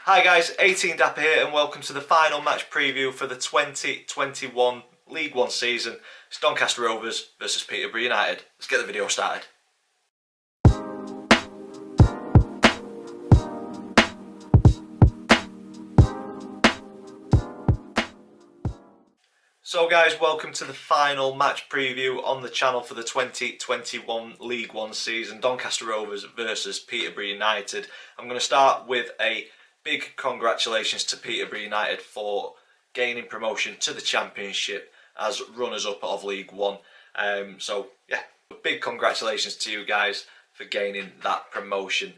Hi guys, 18 Dapper here and welcome to the final match preview for the 2021 League One season. It's Doncaster Rovers versus Peterborough United. Let's get the video started. So guys, welcome to the final match preview on the channel for the 2021 League One season. Doncaster Rovers versus Peterborough United. I'm going to start with a big congratulations to Peterborough United for gaining promotion to the Championship as runners-up of League One. So yeah, big congratulations to you guys for gaining that promotion.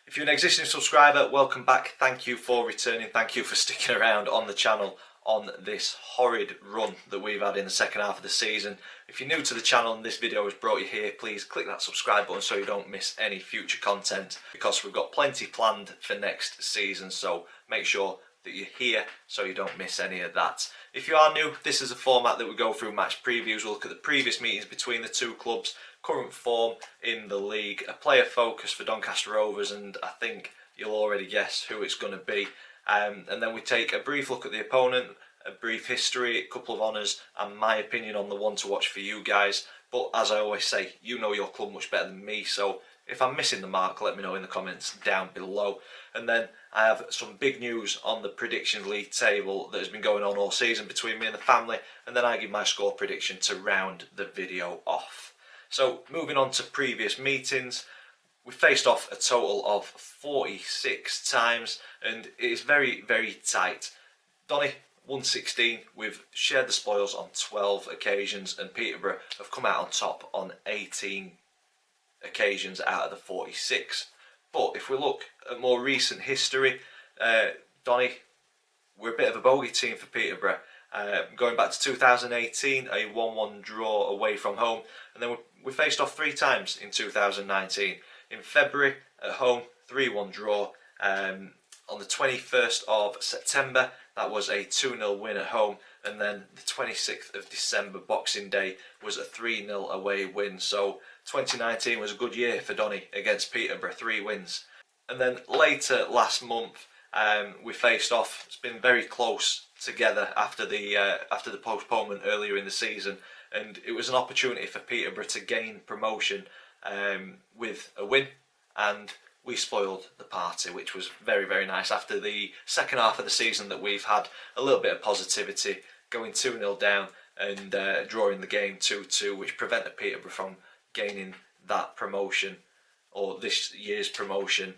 If you're an existing subscriber, welcome back. Thank you for returning. Thank you for sticking around on the channel on this horrid run that we've had in the second half of the season. If you're new to the channel and this video has brought you here, please click that subscribe button so you don't miss any future content, because we've got plenty planned for next season, so make sure that you're here so you don't miss any of that. If you are new, this is a format that we go through match previews. We'll look at the previous meetings between the two clubs, current form in the league, a player focus for Doncaster Rovers, and I think you'll already guess who it's going to be. And then we take a brief look at the opponent, a brief history, a couple of honours, and my opinion on the one to watch for you guys. But as I always say, you know your club much better than me, so if I'm missing the mark, let me know in the comments down below. And then I have some big news on the Predictions League table that has been going on all season between me and the family, and then I give my score prediction to round the video off. So moving on to previous meetings, we faced off a total of 46 times, and it is very, very tight. Donny won 16, we've shared the spoils on 12 occasions, and Peterborough have come out on top on 18 occasions out of the 46. But if we look at more recent history, Donny, we're a bit of a bogey team for Peterborough. Going back to 2018, a 1-1 draw away from home, and then we faced off 3 times in 2019. In February at home, 3-1 draw. On the 21st of September, that was a 2-0 win at home, and then the 26th of December, Boxing Day, was a 3-0 away win. So 2019 was a good year for Donny against Peterborough, 3 wins. And then later last month, we faced off. It's been very close together after the postponement earlier in the season, and it was an opportunity for Peterborough to gain promotion with a win, and we spoiled the party, which was very, very nice. After the second half of the season that we've had a little bit of positivity, going 2-0 down and drawing the game 2-2, which prevented Peterborough from gaining that promotion, or this year's promotion,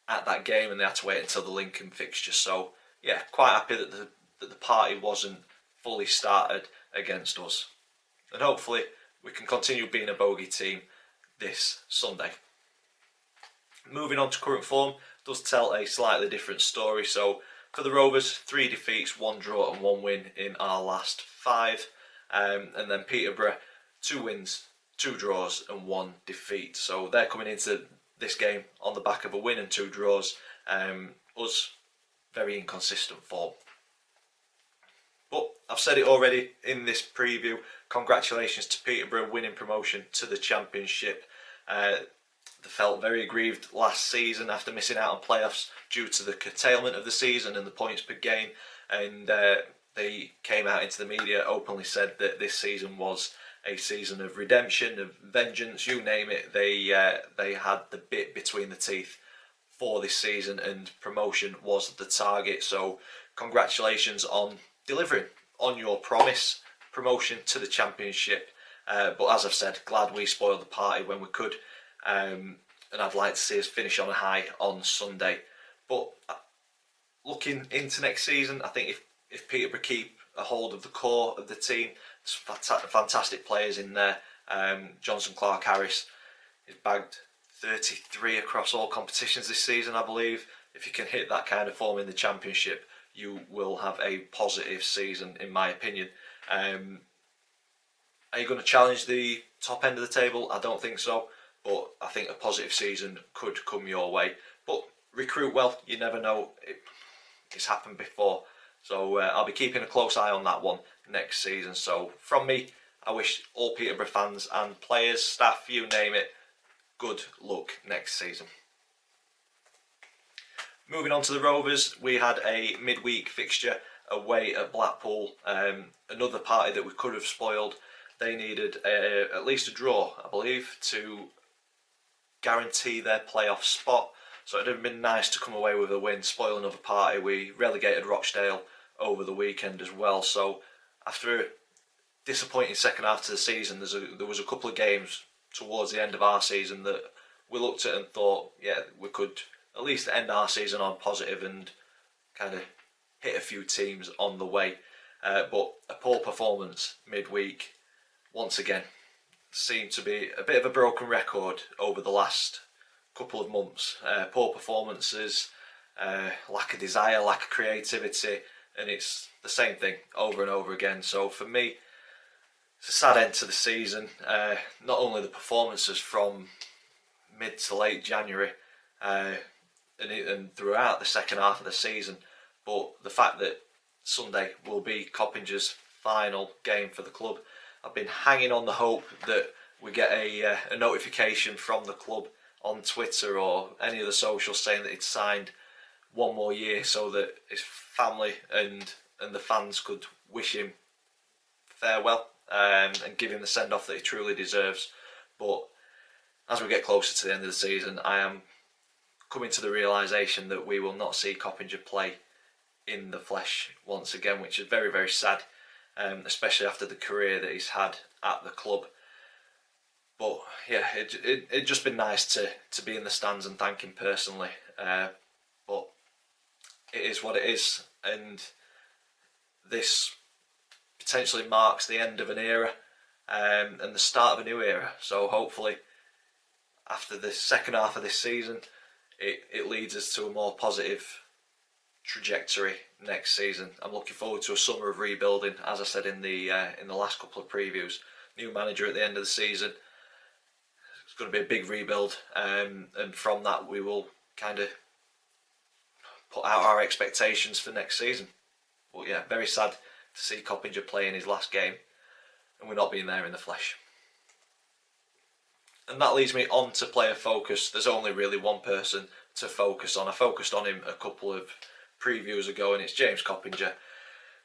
at that game, and they had to wait until the Lincoln fixture. So yeah, quite happy that the party wasn't fully started against us, and hopefully we can continue being a bogey team this Sunday. Moving on to current form, does tell a slightly different story. So for the Rovers, 3 defeats, 1 draw and 1 win in our last 5. And then Peterborough, 2 wins, 2 draws and 1 defeat. So they're coming into this game on the back of a win and 2 draws. Us, very inconsistent form. But I've said it already in this preview, congratulations to Peterborough winning promotion to the Championship. They felt very aggrieved last season after missing out on playoffs due to the curtailment of the season and the points per game, and they came out into the media, openly said that this season was a season of redemption, of vengeance, you name it. They had the bit between the teeth for this season, and promotion was the target. So congratulations on delivering on your promise, promotion to the Championship. But as I've said, glad we spoiled the party when we could. And I'd like to see us finish on a high on Sunday. But looking into next season, I think if Peterborough keep a hold of the core of the team, there's fantastic players in there. Johnson Clark-Harris is bagged 33 across all competitions this season, I believe. If you can hit that kind of form in the Championship, you will have a positive season, in my opinion. Are you going to challenge the top end of the table? I don't think so. But I think a positive season could come your way. But recruit well, you never know. It's happened before. So I'll be keeping a close eye on that one next season. So from me, I wish all Peterborough fans and players, staff, you name it, good luck next season. Moving on to the Rovers, we had a midweek fixture away at Blackpool. Another party that we could have spoiled. They needed at least a draw, I believe, to guarantee their playoff spot. So it would have been nice to come away with a win, spoil another party. We relegated Rochdale over the weekend as well. So after a disappointing second half to the season, there was a couple of games towards the end of our season that we looked at and thought, yeah, we could at least end our season on positive and kind of hit a few teams on the way. But a poor performance midweek, once again, seemed to be a bit of a broken record over the last couple of months. Poor performances, lack of desire, lack of creativity, and it's the same thing over and over again. So for me, it's a sad end to the season. Not only the performances from mid to late January and throughout the second half of the season, but the fact that Sunday will be Coppinger's final game for the club. I've been hanging on the hope that we get a notification from the club on Twitter or any of the socials saying that he'd signed one more year so that his family and the fans could wish him farewell and give him the send-off that he truly deserves. But as we get closer to the end of the season, I am coming to the realisation that we will not see Coppinger play in the flesh once again, which is very, very sad, especially after the career that he's had at the club. But yeah, it'd just been nice to be in the stands and thank him personally. But it is what it is, and this potentially marks the end of an era and the start of a new era. So hopefully, after the second half of this season, it leads us to a more positive trajectory next season. I'm looking forward to a summer of rebuilding, as I said in the last couple of previews. New manager at the end of the season. It's going to be a big rebuild, and from that we will kind of put out our expectations for next season. But yeah, very sad to see Coppinger play in his last game, and we're not being there in the flesh. And that leads me on to player focus. There's only really one person to focus on. I focused on him a couple of previews ago, and it's James Coppinger.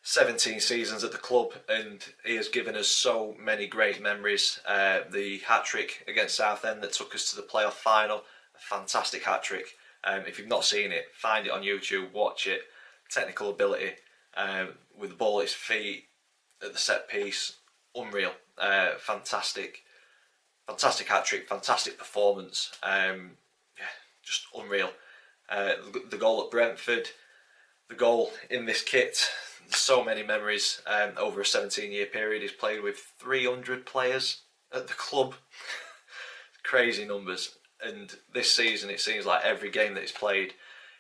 17 seasons at the club, and he has given us so many great memories. The hat-trick against Southend that took us to the playoff final, a fantastic hat-trick. If you've not seen it, find it on YouTube, watch it. Technical ability, with the ball at his feet, at the set piece, unreal. Fantastic hat-trick, fantastic performance. Just unreal. The goal at Brentford, the goal in this kit, so many memories. Over a 17-year period, he's played with 300 players at the club. Crazy numbers. And this season, it seems like every game that he's played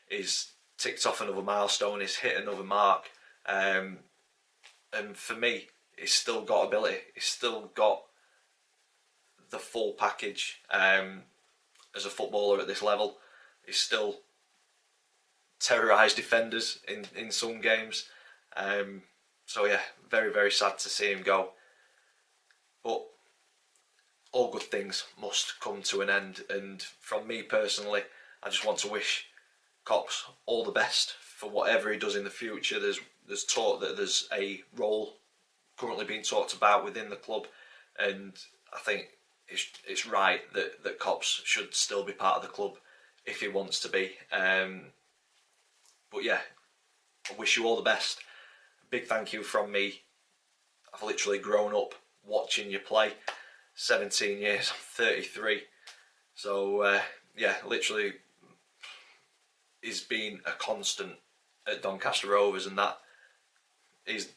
is ticked off another milestone, he's hit another mark. And for me, he's still got ability. He's still got the full package as a footballer at this level. He's still terrorised defenders in some games. So yeah, very, very sad to see him go. But all good things must come to an end, and from me personally, I just want to wish Cops all the best for whatever he does in the future. There's talk that there's a role currently being talked about within the club, and I think it's right that Cops should still be part of the club if he wants to be. But yeah, I wish you all the best. Big thank you from me. I've literally grown up watching you play. 17 years, I'm 33. So yeah, literally he's been a constant at Doncaster Rovers, and that is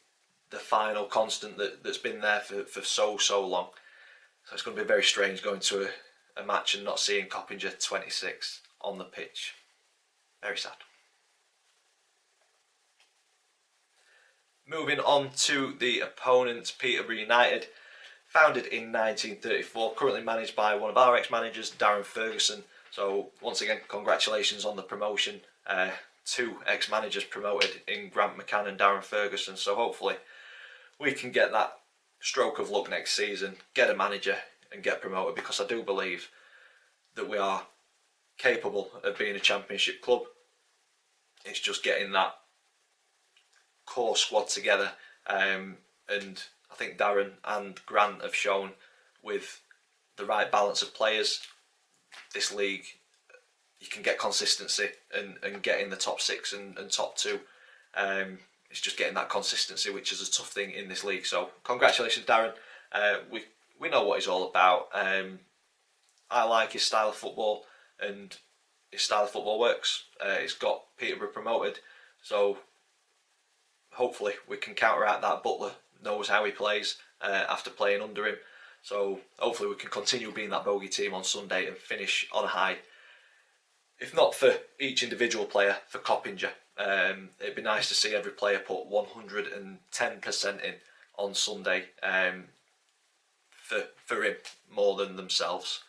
the final constant that's been there for so long. So it's going to be very strange going to a match and not seeing Coppinger 26 on the pitch. Very sad. Moving on to the opponent, Peterborough United. Founded in 1934, currently managed by one of our ex-managers, Darren Ferguson. So once again, congratulations on the promotion. Two ex-managers promoted in Grant McCann and Darren Ferguson. So hopefully we can get that stroke of luck next season, get a manager and get promoted, because I do believe that we are capable of being a championship club. it's just getting that core squad together, and I think Darren and Grant have shown with the right balance of players, this league, you can get consistency and get in the top 6 and top 2. It's just getting that consistency, which is a tough thing in this league. So congratulations, Darren. We know what he's all about. I like his style of football, and his style of football works. It's got Peterborough promoted, so hopefully we can counteract that. Butler knows how he plays after playing under him, so hopefully we can continue being that bogey team on Sunday and finish on a high. If not for each individual player, for Coppinger. It'd be nice to see every player put 110% in on Sunday for him more than themselves.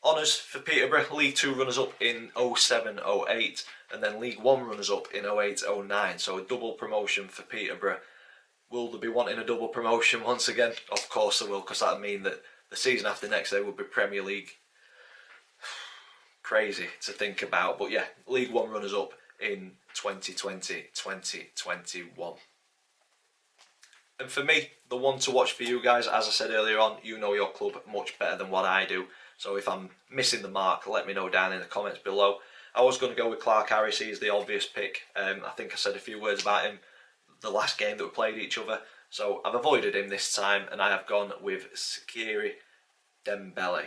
Honours for Peterborough, League 2 runners-up in 07-08 and then League 1 runners-up in 08-09, so a double promotion for Peterborough. Will they be wanting a double promotion once again? Of course they will, because that would mean that the season after next they would be Premier League. Crazy to think about, but yeah, League 1 runners-up in 2020-2021. And for me, the one to watch for you guys, as I said earlier on, you know your club much better than what I do. So if I'm missing the mark, let me know down in the comments below. I was going to go with Clark Harris, he's the obvious pick. I think I said a few words about him the last game that we played each other. So I've avoided him this time and I have gone with Sakiri Dembele.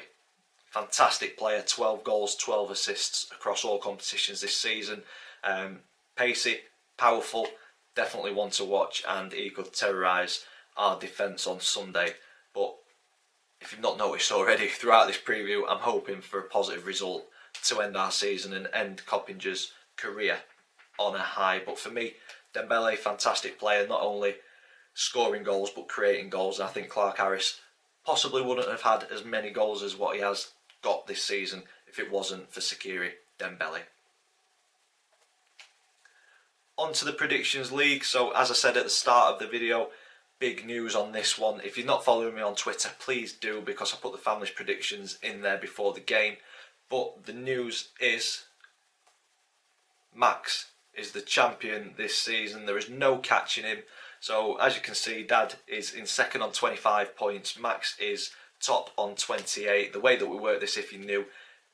Fantastic player, 12 goals, 12 assists across all competitions this season. Pacey, powerful, definitely one to watch, and he could terrorise our defence on Sunday. But if you've not noticed already, throughout this preview, I'm hoping for a positive result to end our season and end Coppinger's career on a high. But for me, Dembele, fantastic player, not only scoring goals but creating goals. And I think Clark Harris possibly wouldn't have had as many goals as what he has got this season if it wasn't for Sakiri Dembele. On to the Predictions League. So as I said at the start of the video, big news on this one. If you're not following me on Twitter, please do, because I put the family's predictions in there before the game. But the news is Max is the champion this season. There is no catching him. So as you can see, Dad is in second on 25 points. Max is top on 28. The way that we work this, if you knew,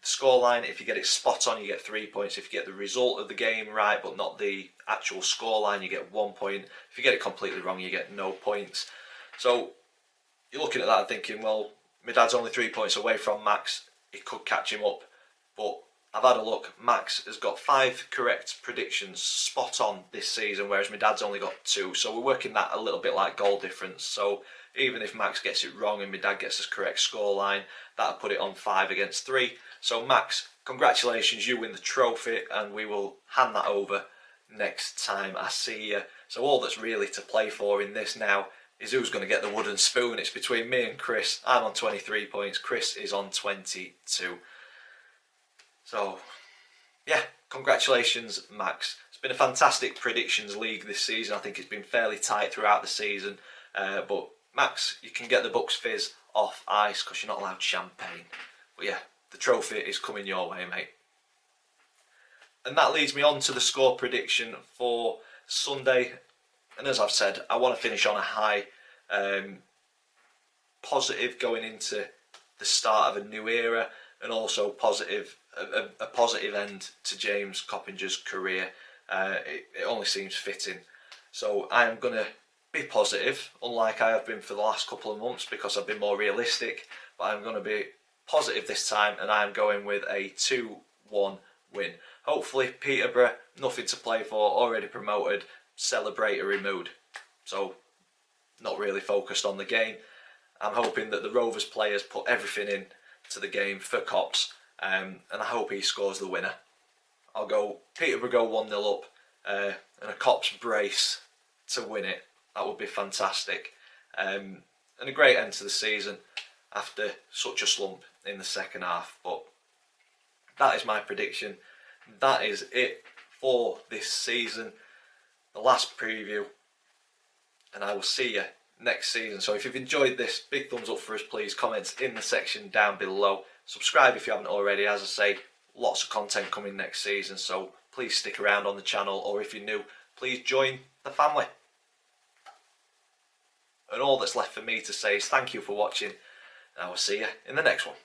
the scoreline, if you get it spot on, you get 3 points. If you get the result of the game right, but not the actual scoreline, you get 1 point. If you get it completely wrong, you get no points. So you're looking at that and thinking, well, my dad's only 3 points away from Max. He could catch him up. But I've had a look. Max has got 5 correct predictions spot on this season, whereas my dad's only got 2. So we're working that a little bit like goal difference. So even if Max gets it wrong and my dad gets his correct scoreline, that'll put it on 5 against 3. So Max, congratulations, you win the trophy, and we will hand that over next time I see you. So all that's really to play for in this now is who's going to get the wooden spoon. It's between me and Chris. I'm on 23 points, Chris is on 22. So yeah, congratulations Max. It's been a fantastic predictions league this season. I think it's been fairly tight throughout the season, but Max, you can get the Bucks Fizz off ice because you're not allowed champagne. But yeah, the trophy is coming your way, mate. And that leads me on to the score prediction for Sunday. And as I've said, I want to finish on a high, positive going into the start of a new era, and also positive, a positive end to James Coppinger's career. It only seems fitting. So I am going to be positive, unlike I have been for the last couple of months, because I've been more realistic. But I'm going to be positive this time, and I'm going with a 2-1 win. Hopefully Peterborough, nothing to play for, already promoted, celebratory mood. So not really focused on the game. I'm hoping that the Rovers players put everything in to the game for Cops, and I hope he scores the winner. I'll go Peterborough go 1-0 up, and a Cops brace to win it. That would be fantastic, and a great end to the season after such a slump in the second half. But that is my prediction. That is it for this season, the last preview, and I will see you next season. So if you've enjoyed this, big thumbs up for us please, comments in the section down below, subscribe if you haven't already. As I say, lots of content coming next season, so please stick around on the channel, or if you're new, please join the family. And all that's left for me to say is thank you for watching, and I will see you in the next one.